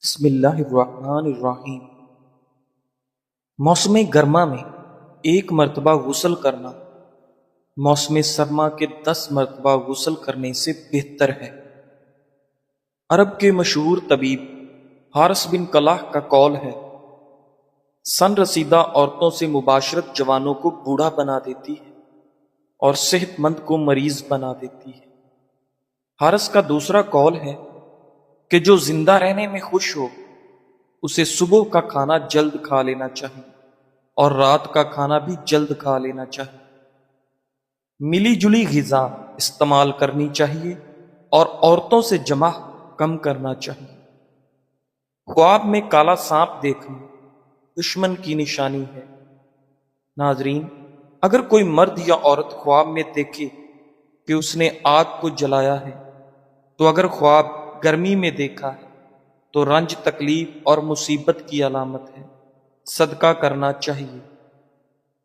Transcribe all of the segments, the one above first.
بسم اللہ الرحمن الرحیم۔ موسم گرما میں 1 مرتبہ غسل کرنا موسم سرما کے 10 مرتبہ غسل کرنے سے بہتر ہے۔ عرب کے مشہور طبیب حارث بن کلاہ کا قول ہے، سن رسیدہ عورتوں سے مباشرت جوانوں کو بوڑھا بنا دیتی ہے اور صحت مند کو مریض بنا دیتی ہے۔ حارث کا دوسرا قول ہے کہ جو زندہ رہنے میں خوش ہو اسے صبح کا کھانا جلد کھا لینا چاہیے اور رات کا کھانا بھی جلد کھا لینا چاہیے۔ ملی جلی غذا استعمال کرنی چاہیے اور عورتوں سے جمع کم کرنا چاہیے۔ خواب میں کالا سانپ دیکھنا دشمن کی نشانی ہے۔ ناظرین، اگر کوئی مرد یا عورت خواب میں دیکھے کہ اس نے آگ کو جلایا ہے تو اگر خواب گرمی میں دیکھا ہے تو رنج، تکلیف اور مصیبت کی علامت ہے، صدقہ کرنا چاہیے۔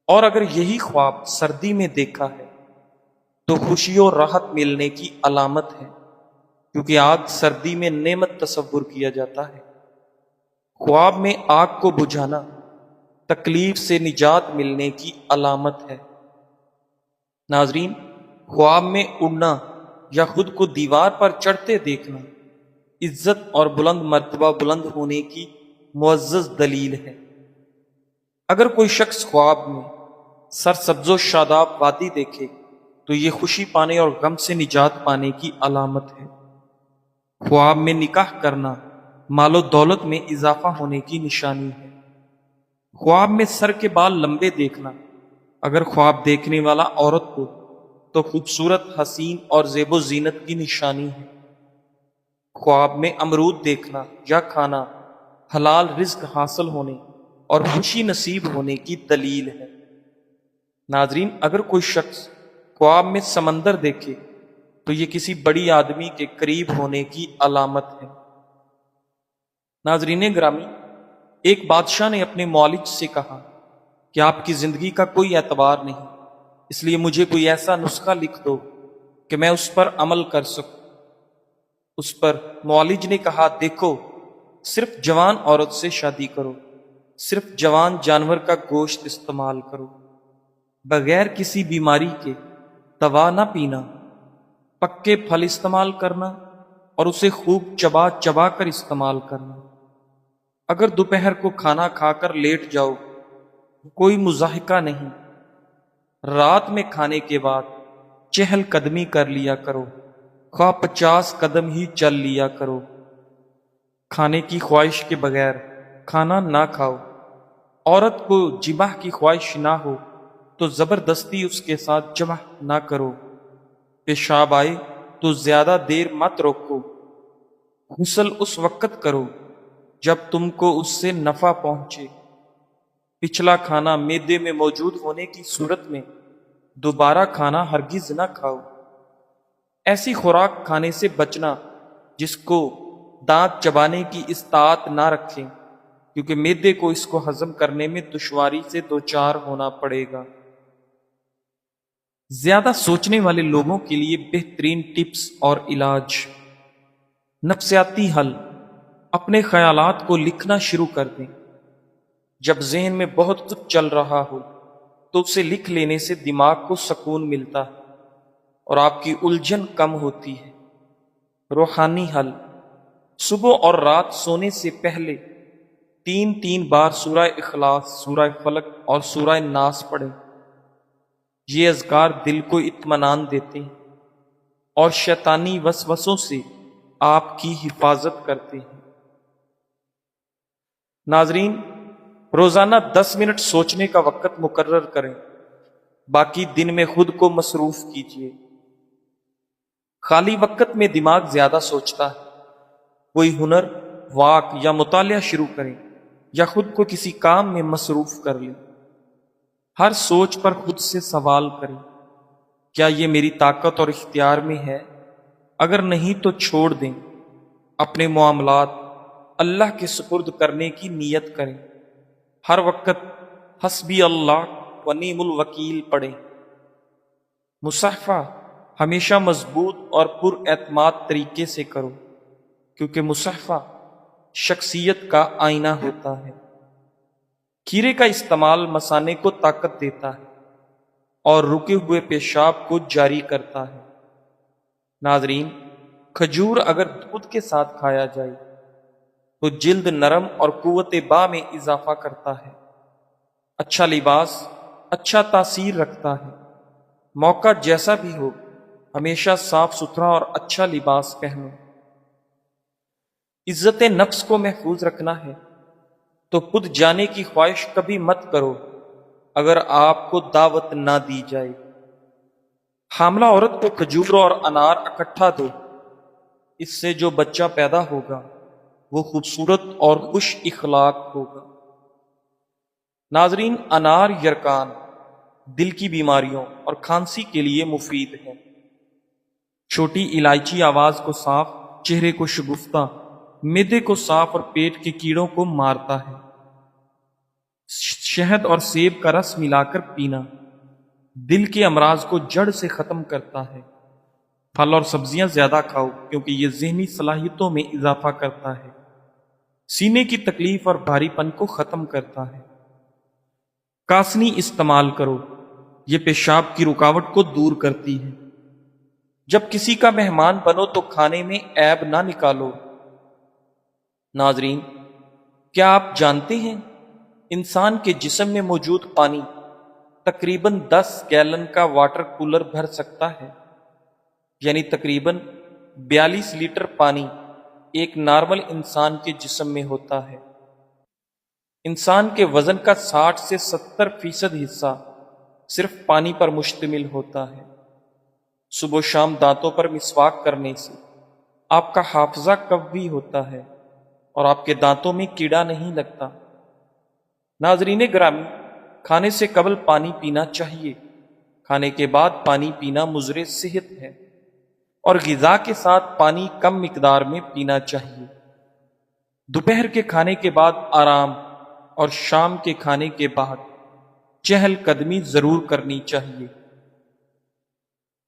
اور اگر یہی خواب سردی میں دیکھا ہے تو خوشی اور راحت ملنے کی علامت ہے، کیونکہ آگ سردی میں نعمت تصور کیا جاتا ہے۔ خواب میں آگ کو بجھانا تکلیف سے نجات ملنے کی علامت ہے۔ ناظرین، خواب میں اڑنا یا خود کو دیوار پر چڑھتے دیکھنا عزت اور بلند مرتبہ بلند ہونے کی معزز دلیل ہے۔ اگر کوئی شخص خواب میں سرسبز و شاداب وادی دیکھے تو یہ خوشی پانے اور غم سے نجات پانے کی علامت ہے۔ خواب میں نکاح کرنا مال و دولت میں اضافہ ہونے کی نشانی ہے۔ خواب میں سر کے بال لمبے دیکھنا اگر خواب دیکھنے والا عورت کو تو خوبصورت، حسین اور زیب و زینت کی نشانی ہے۔ خواب میں امرود دیکھنا یا کھانا حلال رزق حاصل ہونے اور خوشی نصیب ہونے کی دلیل ہے۔ ناظرین، اگر کوئی شخص خواب میں سمندر دیکھے تو یہ کسی بڑی آدمی کے قریب ہونے کی علامت ہے۔ ناظرین گرامی، ایک بادشاہ نے اپنے معالج سے کہا کہ آپ کی زندگی کا کوئی اعتبار نہیں، اس لیے مجھے کوئی ایسا نسخہ لکھ دو کہ میں اس پر عمل کر سکوں۔ اس پر معالج نے کہا، دیکھو، صرف جوان عورت سے شادی کرو، صرف جوان جانور کا گوشت استعمال کرو، بغیر کسی بیماری کے دوا نہ پینا، پکے پھل استعمال کرنا اور اسے خوب چبا چبا کر استعمال کرنا۔ اگر دوپہر کو کھانا کھا کر لیٹ جاؤ کوئی مضاحکہ نہیں، رات میں کھانے کے بعد چہل قدمی کر لیا کرو، خواہ 50 قدم ہی چل لیا کرو۔ کھانے کی خواہش کے بغیر کھانا نہ کھاؤ۔ عورت کو جماع کی خواہش نہ ہو تو زبردستی اس کے ساتھ جماع نہ کرو۔ پیشاب آئے تو زیادہ دیر مت روکو۔ غسل اس وقت کرو جب تم کو اس سے نفع پہنچے۔ پچھلا کھانا معدے میں موجود ہونے کی صورت میں دوبارہ کھانا ہرگز نہ کھاؤ۔ ایسی خوراک کھانے سے بچنا جس کو دانت چبانے کی استطاعت نہ رکھیں، کیونکہ معدے کو اس کو ہضم کرنے میں دشواری سے دوچار ہونا پڑے گا۔ زیادہ سوچنے والے لوگوں کے لیے بہترین ٹپس اور علاج۔ نفسیاتی حل: اپنے خیالات کو لکھنا شروع کر دیں۔ جب ذہن میں بہت کچھ چل رہا ہو تو اسے لکھ لینے سے دماغ کو سکون ملتا ہے اور آپ کی الجھن کم ہوتی ہے۔ روحانی حل: صبح اور رات سونے سے پہلے 3 بار سورہ اخلاص، سورہ فلق اور سورہ ناس پڑھیں۔ یہ اذکار دل کو اطمینان دیتے ہیں اور شیطانی وسوسوں سے آپ کی حفاظت کرتے ہیں۔ ناظرین، روزانہ 10 منٹ سوچنے کا وقت مقرر کریں، باقی دن میں خود کو مصروف کیجیے۔ خالی وقت میں دماغ زیادہ سوچتا ہے۔ کوئی ہنر، واک یا مطالعہ شروع کریں یا خود کو کسی کام میں مصروف کر لیں۔ ہر سوچ پر خود سے سوال کریں، کیا یہ میری طاقت اور اختیار میں ہے؟ اگر نہیں تو چھوڑ دیں۔ اپنے معاملات اللہ کے سپرد کرنے کی نیت کریں۔ ہر وقت حسبی اللہ و نعم الوکیل پڑھیں۔ مصافحہ ہمیشہ مضبوط اور پر اعتماد طریقے سے کرو، کیونکہ مصافحہ شخصیت کا آئینہ ہوتا ہے۔ کھیرے کا استعمال مثانے کو طاقت دیتا ہے اور رکے ہوئے پیشاب کو جاری کرتا ہے۔ ناظرین، کھجور اگر دودھ کے ساتھ کھایا جائے تو جلد نرم اور قوت با میں اضافہ کرتا ہے۔ اچھا لباس اچھا تاثیر رکھتا ہے۔ موقع جیسا بھی ہو، ہمیشہ صاف ستھرا اور اچھا لباس پہنو۔ عزت نفس کو محفوظ رکھنا ہے تو خود جانے کی خواہش کبھی مت کرو اگر آپ کو دعوت نہ دی جائے۔ حاملہ عورت کو کھجور اور انار اکٹھا دو، اس سے جو بچہ پیدا ہوگا وہ خوبصورت اور خوش اخلاق ہوگا۔ ناظرین، انار یرکان دل کی بیماریوں اور کھانسی کے لیے مفید ہے۔ چھوٹی الائچی آواز کو صاف، چہرے کو شگفتہ، معدے کو صاف اور پیٹ کے کیڑوں کو مارتا ہے۔ شہد اور سیب کا رس ملا کر پینا دل کے امراض کو جڑ سے ختم کرتا ہے۔ پھل اور سبزیاں زیادہ کھاؤ کیونکہ یہ ذہنی صلاحیتوں میں اضافہ کرتا ہے، سینے کی تکلیف اور بھاری پن کو ختم کرتا ہے۔ کاسنی استعمال کرو، یہ پیشاب کی رکاوٹ کو دور کرتی ہے۔ جب کسی کا مہمان بنو تو کھانے میں عیب نہ نکالو۔ ناظرین، کیا آپ جانتے ہیں انسان کے جسم میں موجود پانی تقریباً 10 گیلن کا واٹر کولر بھر سکتا ہے، یعنی تقریباً 42 لیٹر پانی ایک نارمل انسان کے جسم میں ہوتا ہے۔ انسان کے وزن کا 60 سے 70% حصہ صرف پانی پر مشتمل ہوتا ہے۔ صبح و شام دانتوں پر مسواک کرنے سے آپ کا حافظہ قوی ہوتا ہے اور آپ کے دانتوں میں کیڑا نہیں لگتا۔ ناظرین گرامی، کھانے سے قبل پانی پینا چاہیے، کھانے کے بعد پانی پینا مضر صحت ہے، اور غذا کے ساتھ پانی کم مقدار میں پینا چاہیے۔ دوپہر کے کھانے کے بعد آرام اور شام کے کھانے کے بعد چہل قدمی ضرور کرنی چاہیے۔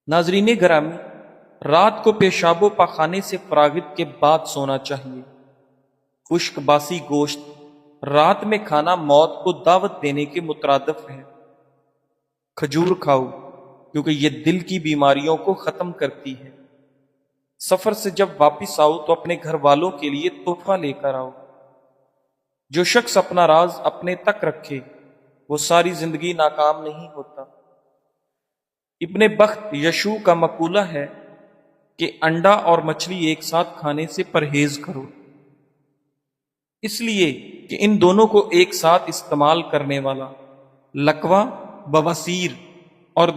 ناظرین گرامی، رات کو پیشاب و پاخانے سے فراغت کے بعد سونا چاہیے۔ خشک باسی گوشت رات میں کھانا موت کو دعوت دینے کے مترادف ہے۔ کھجور کھاؤ کیونکہ یہ دل کی بیماریوں کو ختم کرتی ہے۔ سفر سے جب واپس آؤ تو اپنے گھر والوں کے لیے تحفہ لے کر آؤ۔ جو شخص اپنا راز اپنے تک رکھے وہ ساری زندگی ناکام نہیں ہوتا۔ ابن بخت یشوع کا مقولہ ہے کہ انڈا اور مچھلی ایک ساتھ کھانے سے پرہیز کرو، اس لیے کہ ان دونوں کو ایک ساتھ استعمال کرنے والا لقوہ بواسیر اور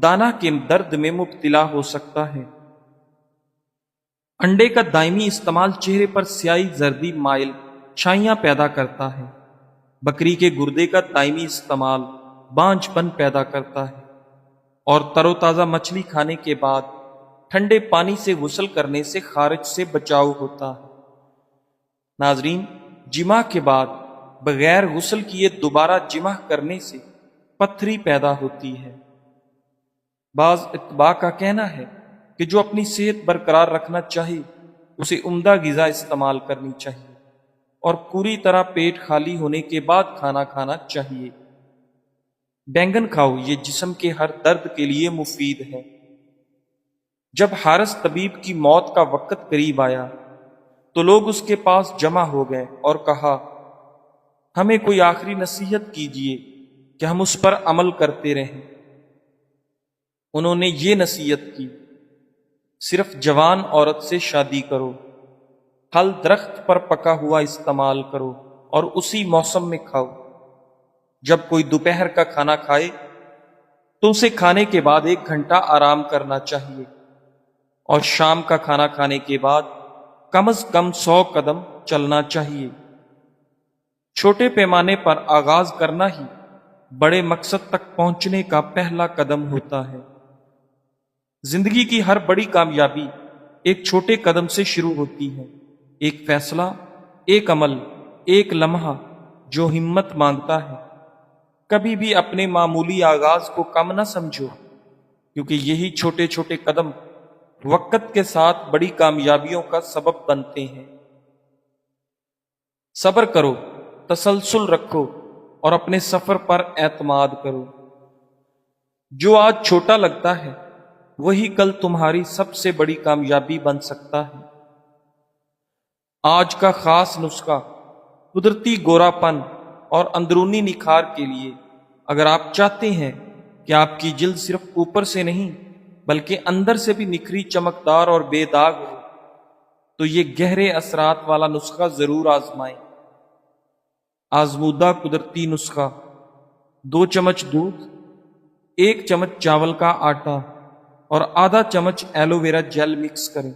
دانہ کے درد میں مبتلا ہو سکتا ہے۔ انڈے کا دائمی استعمال چہرے پر سیاہی زردی مائل چھائیاں پیدا کرتا ہے۔ بکری کے گردے کا دائمی استعمال بانجھ پن پیدا کرتا ہے، اور تر و تازہ مچھلی کھانے کے بعد ٹھنڈے پانی سے غسل کرنے سے خارج سے بچاؤ ہوتا ہے۔ ناظرین، جماع کے بعد بغیر غسل کیے دوبارہ جماع کرنے سے پتھری پیدا ہوتی ہے۔ بعض اتباع کا کہنا ہے کہ جو اپنی صحت برقرار رکھنا چاہے اسے عمدہ غذا استعمال کرنی چاہیے اور پوری طرح پیٹ خالی ہونے کے بعد کھانا کھانا چاہیے۔ بینگن کھاؤ، یہ جسم کے ہر درد کے لیے مفید ہے۔ جب حارث طبیب کی موت کا وقت قریب آیا تو لوگ اس کے پاس جمع ہو گئے اور کہا، ہمیں کوئی آخری نصیحت کیجیے کہ ہم اس پر عمل کرتے رہیں۔ انہوں نے یہ نصیحت کی، صرف جوان عورت سے شادی کرو، پھل درخت پر پکا ہوا استعمال کرو اور اسی موسم میں کھاؤ۔ جب کوئی دوپہر کا کھانا کھائے تو اسے کھانے کے بعد 1 گھنٹہ آرام کرنا چاہیے، اور شام کا کھانا کھانے کے بعد کم از کم 100 قدم چلنا چاہیے۔ چھوٹے پیمانے پر آغاز کرنا ہی بڑے مقصد تک پہنچنے کا پہلا قدم ہوتا ہے۔ زندگی کی ہر بڑی کامیابی ایک چھوٹے قدم سے شروع ہوتی ہے۔ ایک فیصلہ، ایک عمل، ایک لمحہ جو ہمت مانگتا ہے۔ کبھی بھی اپنے معمولی آغاز کو کم نہ سمجھو، کیونکہ یہی چھوٹے چھوٹے قدم وقت کے ساتھ بڑی کامیابیوں کا سبب بنتے ہیں۔ صبر کرو، تسلسل رکھو اور اپنے سفر پر اعتماد کرو۔ جو آج چھوٹا لگتا ہے وہی کل تمہاری سب سے بڑی کامیابی بن سکتا ہے۔ آج کا خاص نسخہ قدرتی گورا پن اور اندرونی نکھار کے لیے، اگر آپ چاہتے ہیں کہ آپ کی جلد صرف اوپر سے نہیں بلکہ اندر سے بھی نکھری، چمکدار اور بے داغ ہو، تو یہ گہرے اثرات والا نسخہ ضرور آزمائیں۔ آزمودہ قدرتی نسخہ: 2 چمچ دودھ، 1 چمچ چاول کا آٹا اور آدھا چمچ ایلو ویرا جیل مکس کریں۔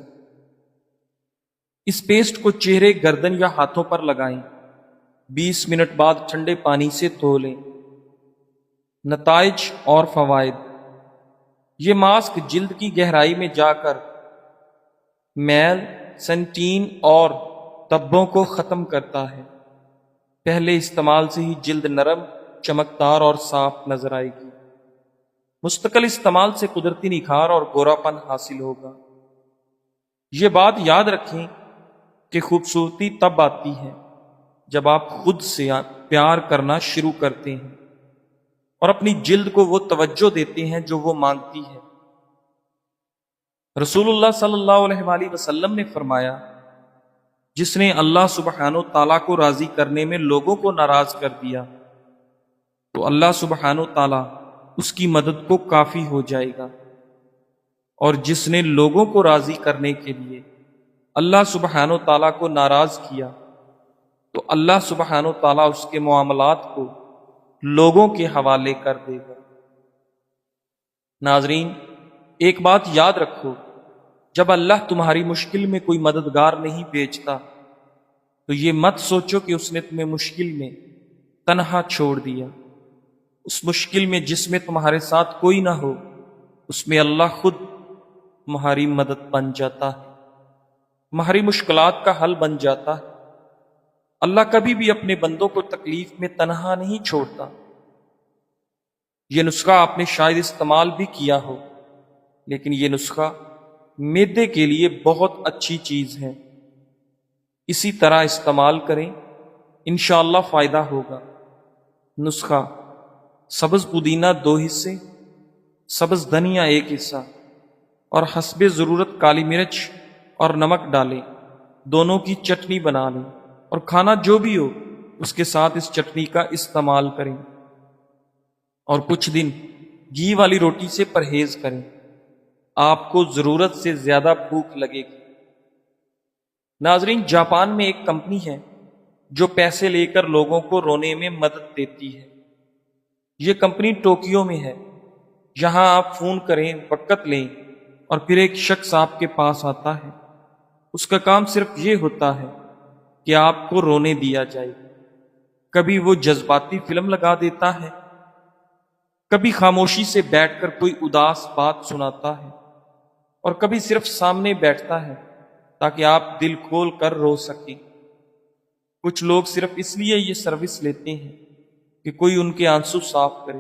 اس پیسٹ کو چہرے، گردن یا ہاتھوں پر لگائیں۔ 20 منٹ بعد ٹھنڈے پانی سے دھو لیں۔ نتائج اور فوائد: یہ ماسک جلد کی گہرائی میں جا کر میل، سنٹین اور دھبوں کو ختم کرتا ہے۔ پہلے استعمال سے ہی جلد نرم، چمکدار اور صاف نظر آئے گی۔ مستقل استعمال سے قدرتی نکھار اور گورا پن حاصل ہوگا۔ یہ بات یاد رکھیں کہ خوبصورتی تب آتی ہے جب آپ خود سے پیار کرنا شروع کرتے ہیں اور اپنی جلد کو وہ توجہ دیتے ہیں جو وہ مانگتی ہے۔ رسول اللہ صلی اللہ علیہ وآلہ وسلم نے فرمایا، جس نے اللہ سبحانہ تعالیٰ کو راضی کرنے میں لوگوں کو ناراض کر دیا تو اللہ سبحانہ تعالیٰ اس کی مدد کو کافی ہو جائے گا، اور جس نے لوگوں کو راضی کرنے کے لیے اللہ سبحانہ تعالیٰ کو ناراض کیا تو اللہ سبحانہ تعالیٰ اس کے معاملات کو لوگوں کے حوالے کر دے گا۔ ناظرین، ایک بات یاد رکھو، جب اللہ تمہاری مشکل میں کوئی مددگار نہیں بھیجتا تو یہ مت سوچو کہ اس نے تمہیں مشکل میں تنہا چھوڑ دیا۔ اس مشکل میں جس میں تمہارے ساتھ کوئی نہ ہو، اس میں اللہ خود تمہاری مدد بن جاتا ہے، تمہاری مشکلات کا حل بن جاتا ہے۔ اللہ کبھی بھی اپنے بندوں کو تکلیف میں تنہا نہیں چھوڑتا۔ یہ نسخہ آپ نے شاید استعمال بھی کیا ہو، لیکن یہ نسخہ معدے کے لیے بہت اچھی چیز ہے۔ اسی طرح استعمال کریں، انشاءاللہ فائدہ ہوگا۔ نسخہ: سبز پودینہ 2 حصے، سبز دھنیا 1 حصہ اور حسب ضرورت کالی مرچ اور نمک ڈالیں۔ دونوں کی چٹنی بنا لیں اور کھانا جو بھی ہو اس کے ساتھ اس چٹنی کا استعمال کریں، اور کچھ دن گھی والی روٹی سے پرہیز کریں۔ آپ کو ضرورت سے زیادہ بھوک لگے گی۔ ناظرین، جاپان میں ایک کمپنی ہے جو پیسے لے کر لوگوں کو رونے میں مدد دیتی ہے۔ یہ کمپنی ٹوکیو میں ہے۔ یہاں آپ فون کریں، وقت لیں اور پھر ایک شخص آپ کے پاس آتا ہے۔ اس کا کام صرف یہ ہوتا ہے کہ آپ کو رونے دیا جائے۔ کبھی وہ جذباتی فلم لگا دیتا ہے، کبھی خاموشی سے بیٹھ کر کوئی اداس بات سناتا ہے، اور کبھی صرف سامنے بیٹھتا ہے تاکہ آپ دل کھول کر رو سکیں۔ کچھ لوگ صرف اس لیے یہ سروس لیتے ہیں کہ کوئی ان کے آنسو صاف کرے،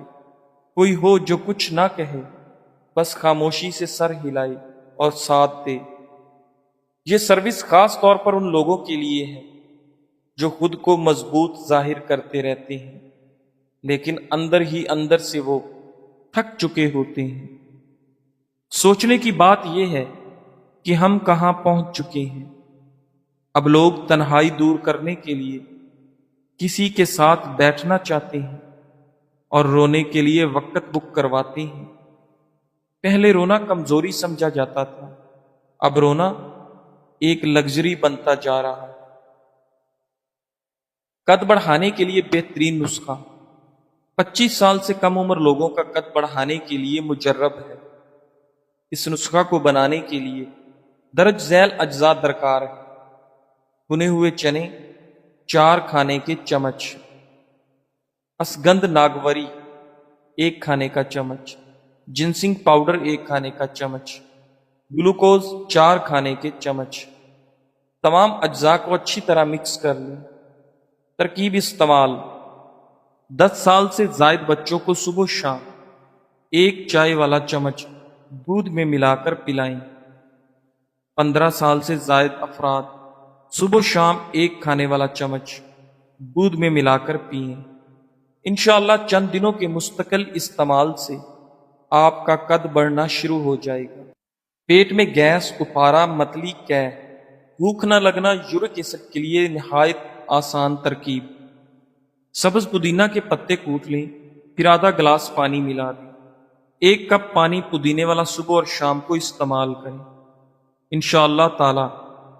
کوئی ہو جو کچھ نہ کہے، بس خاموشی سے سر ہلائے اور ساتھ دے۔ یہ سروس خاص طور پر ان لوگوں کے لیے ہے جو خود کو مضبوط ظاہر کرتے رہتے ہیں، لیکن اندر ہی اندر سے وہ تھک چکے ہوتے ہیں۔ سوچنے کی بات یہ ہے کہ ہم کہاں پہنچ چکے ہیں۔ اب لوگ تنہائی دور کرنے کے لیے کسی کے ساتھ بیٹھنا چاہتے ہیں اور رونے کے لیے وقت بک کرواتے ہیں۔ پہلے رونا کمزوری سمجھا جاتا تھا، اب رونا ایک لگژری بنتا جا رہا ہے۔ قد بڑھانے کے لیے بہترین نسخہ: 25 سال سے کم عمر لوگوں کا قد بڑھانے کے لیے مجرب ہے۔ اس نسخہ کو بنانے کے لیے درج ذیل اجزاء درکار ہیں: بھنے ہوئے چنے 4 کھانے کے چمچ، اسگندھ ناگوری 1 کھانے کا چمچ، جنسنگ پاؤڈر 1 کھانے کا چمچ، گلوکوز 4 کھانے کے چمچ۔ تمام اجزاء کو اچھی طرح مکس کر لیں۔ ترکیب استعمال: 10 سال سے زائد بچوں کو صبح و شام 1 چائے والا چمچ دودھ میں ملا کر پلائیں۔ 15 سال سے زائد افراد صبح و شام 1 کھانے والا چمچ دودھ میں ملا کر پئیں۔ انشاءاللہ چند دنوں کے مستقل استعمال سے آپ کا قد بڑھنا شروع ہو جائے گا۔ پیٹ میں گیس، اپارا، متلی، قے، بھوک نہ لگنا یورک ایسڈ کے لیے نہایت آسان ترکیب۔ سبز پودینہ کے پتے کوٹ لیں، پھر آدھا گلاس پانی ملا دیں۔ 1 کپ پانی پودینے والا صبح اور شام کو استعمال کریں۔ انشاءاللہ تعالی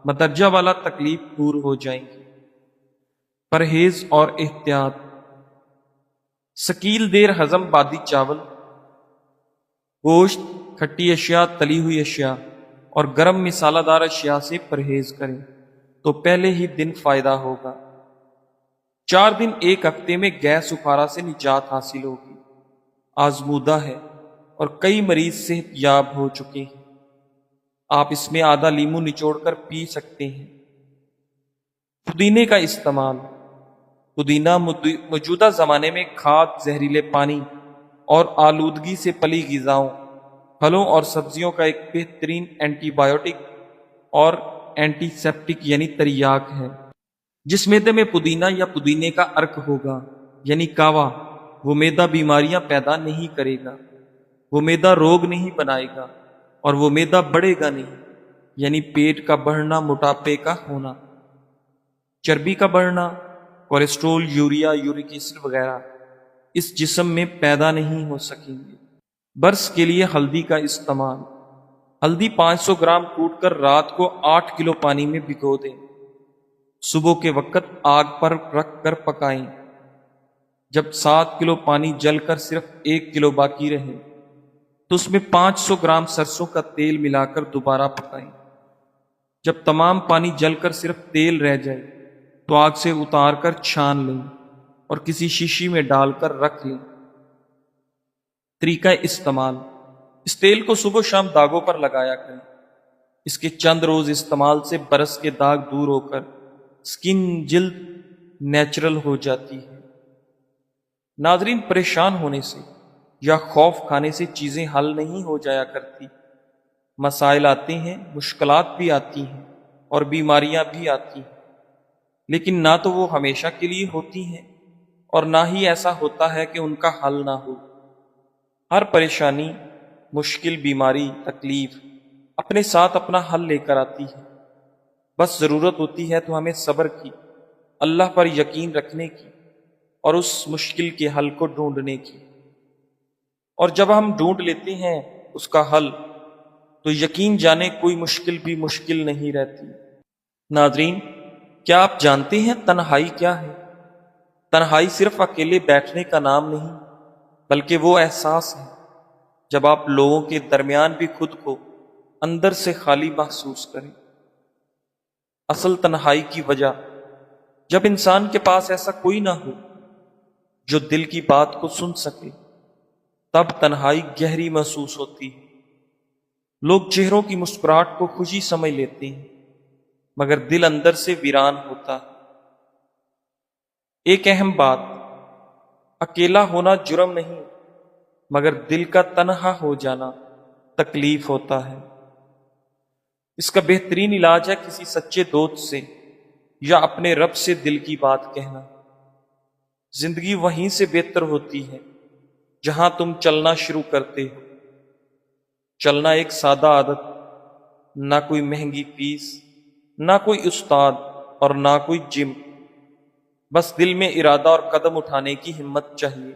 مدرجہ والا تکلیف دور ہو جائیں گی۔ پرہیز اور احتیاط: ثقیل دیر ہضم بادی چاول، گوشت، کھٹی اشیاء، تلی ہوئی اشیاء اور گرم مسالہ دار اشیاء سے پرہیز کریں تو پہلے ہی دن فائدہ ہوگا۔ 4 دن 1 ہفتے میں گیس اپارا سے نجات حاصل ہوگی۔ آزمودہ ہے اور کئی مریض صحت یاب ہو چکے ہیں۔ آپ اس میں آدھا لیمو نچوڑ کر پی سکتے ہیں۔ پودینے کا استعمال: پودینہ موجودہ زمانے میں کھاد، زہریلے پانی اور آلودگی سے پلی غذاؤں، پھلوں اور سبزیوں کا ایک بہترین اینٹی بایوٹک اور اینٹی سیپٹک یعنی تریاک ہے۔ جس معدے میں پودینہ یا پودینے کا عرق ہوگا یعنی کاوا، وہ معدہ بیماریاں پیدا نہیں کرے گا، وہ معدہ روگ نہیں بنائے گا اور وہ معدہ بڑھے گا نہیں، یعنی پیٹ کا بڑھنا، موٹاپے کا ہونا، چربی کا بڑھنا، کولیسٹرول، یوریا، یورک ایسڈ وغیرہ اس جسم میں پیدا نہیں ہو سکیں گے۔ برس کے لیے ہلدی کا استعمال: ہلدی 500 گرام کوٹ کر رات کو 8 کلو پانی میں بھگو دیں۔ صبح کے وقت آگ پر رکھ کر پکائیں۔ جب 7 کلو پانی جل کر صرف 1 کلو باقی رہے تو اس میں 500 گرام سرسوں کا تیل ملا کر دوبارہ پکائیں۔ جب تمام پانی جل کر صرف تیل رہ جائے تو آگ سے اتار کر چھان لیں اور کسی شیشی میں ڈال کر رکھ لیں۔ طریقہ استعمال: اس تیل کو صبح و شام داغوں پر لگایا کریں۔ اس کے چند روز استعمال سے برس کے داغ دور ہو کر سکن، جلد نیچرل ہو جاتی ہے۔ ناظرین، پریشان ہونے سے یا خوف کھانے سے چیزیں حل نہیں ہو جایا کرتی۔ مسائل آتے ہیں، مشکلات بھی آتی ہیں اور بیماریاں بھی آتی ہیں، لیکن نہ تو وہ ہمیشہ کے لیے ہوتی ہیں اور نہ ہی ایسا ہوتا ہے کہ ان کا حل نہ ہو۔ ہر پریشانی، مشکل، بیماری، تکلیف اپنے ساتھ اپنا حل لے کر آتی ہے۔ بس ضرورت ہوتی ہے تو ہمیں صبر کی، اللہ پر یقین رکھنے کی اور اس مشکل کے حل کو ڈھونڈنے کی۔ اور جب ہم ڈھونڈ لیتے ہیں اس کا حل تو یقین جانے کوئی مشکل بھی مشکل نہیں رہتی۔ ناظرین، کیا آپ جانتے ہیں تنہائی کیا ہے؟ تنہائی صرف اکیلے بیٹھنے کا نام نہیں، بلکہ وہ احساس ہے جب آپ لوگوں کے درمیان بھی خود کو اندر سے خالی محسوس کریں۔ اصل تنہائی کی وجہ جب انسان کے پاس ایسا کوئی نہ ہو جو دل کی بات کو سن سکے، تب تنہائی گہری محسوس ہوتی ہے۔ لوگ چہروں کی مسکراہٹ کو خوشی سمجھ لیتے ہیں، مگر دل اندر سے ویران ہوتا ہے۔ ایک اہم بات، اکیلا ہونا جرم نہیں، مگر دل کا تنہا ہو جانا تکلیف ہوتا ہے۔ اس کا بہترین علاج ہے کسی سچے دوست سے یا اپنے رب سے دل کی بات کہنا۔ زندگی وہیں سے بہتر ہوتی ہے جہاں تم چلنا شروع کرتے ہو۔ چلنا ایک سادہ عادت، نہ کوئی مہنگی فیس، نہ کوئی استاد اور نہ کوئی جم، بس دل میں ارادہ اور قدم اٹھانے کی ہمت چاہیے۔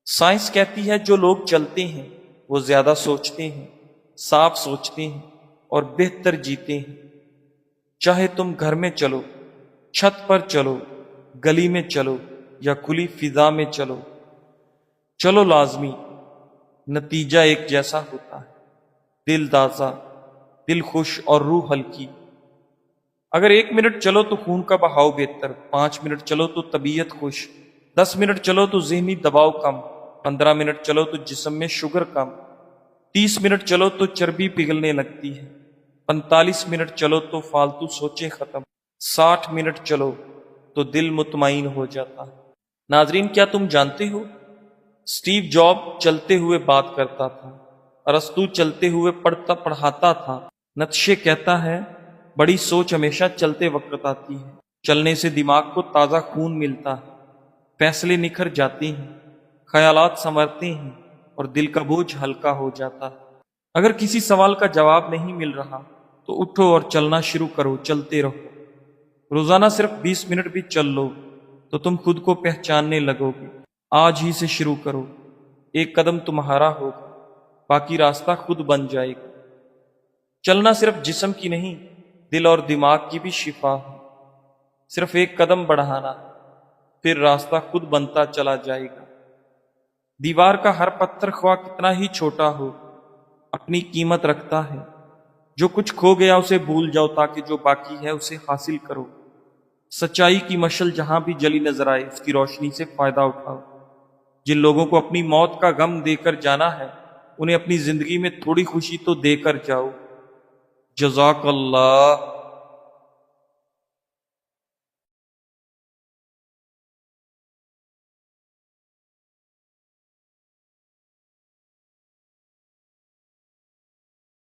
سائنس کہتی ہے جو لوگ چلتے ہیں وہ زیادہ سوچتے ہیں، صاف سوچتے ہیں اور بہتر جیتے ہیں۔ چاہے تم گھر میں چلو، چھت پر چلو، گلی میں چلو یا کھلی فضا میں چلو، چلو لازمی، نتیجہ ایک جیسا ہوتا ہے، دل تازہ، دل خوش اور روح ہلکی۔ اگر 1 منٹ چلو تو خون کا بہاؤ بہتر، 5 منٹ چلو تو طبیعت خوش، 10 منٹ چلو تو ذہنی دباؤ کم، 15 منٹ چلو تو جسم میں شوگر کم، 30 منٹ چلو تو چربی پگھلنے لگتی ہے، 45 منٹ چلو تو فالتو سوچیں ختم، 60 منٹ چلو تو دل مطمئن ہو جاتا ہے۔ ناظرین، کیا تم جانتے ہو اسٹیو جاب چلتے ہوئے بات کرتا تھا، ارسطو چلتے ہوئے پڑھاتا تھا، نیتشے کہتا ہے بڑی سوچ ہمیشہ چلتے وقت آتی ہے۔ چلنے سے دماغ کو تازہ خون ملتا ہے، فیصلے نکھر جاتے ہیں، خیالات سنورتے ہیں اور دل کا بوجھ ہلکا ہو جاتا ہے۔ اگر کسی سوال کا جواب نہیں مل رہا تو اٹھو اور چلنا شروع کرو، چلتے رہو۔ روزانہ صرف 20 منٹ بھی چل لو تو تم خود کو پہچاننے لگو گے۔ آج ہی سے شروع کرو، ایک قدم تمہارا ہوگا، باقی راستہ خود بن جائے گا۔ چلنا صرف جسم کی نہیں، دل اور دماغ کی بھی شفا ہے۔ صرف ایک قدم بڑھانا، پھر راستہ خود بنتا چلا جائے گا۔ دیوار کا ہر پتھر خواہ کتنا ہی چھوٹا ہو، اپنی قیمت رکھتا ہے۔ جو کچھ کھو گیا اسے بھول جاؤ تاکہ جو باقی ہے اسے حاصل کرو۔ سچائی کی مشل جہاں بھی جلی نظر آئے اس کی روشنی سے فائدہ اٹھاؤ۔ جن لوگوں کو اپنی موت کا غم دے کر جانا ہے انہیں اپنی زندگی میں تھوڑی خوشی تو دے کر جاؤ۔ جزاک اللہ۔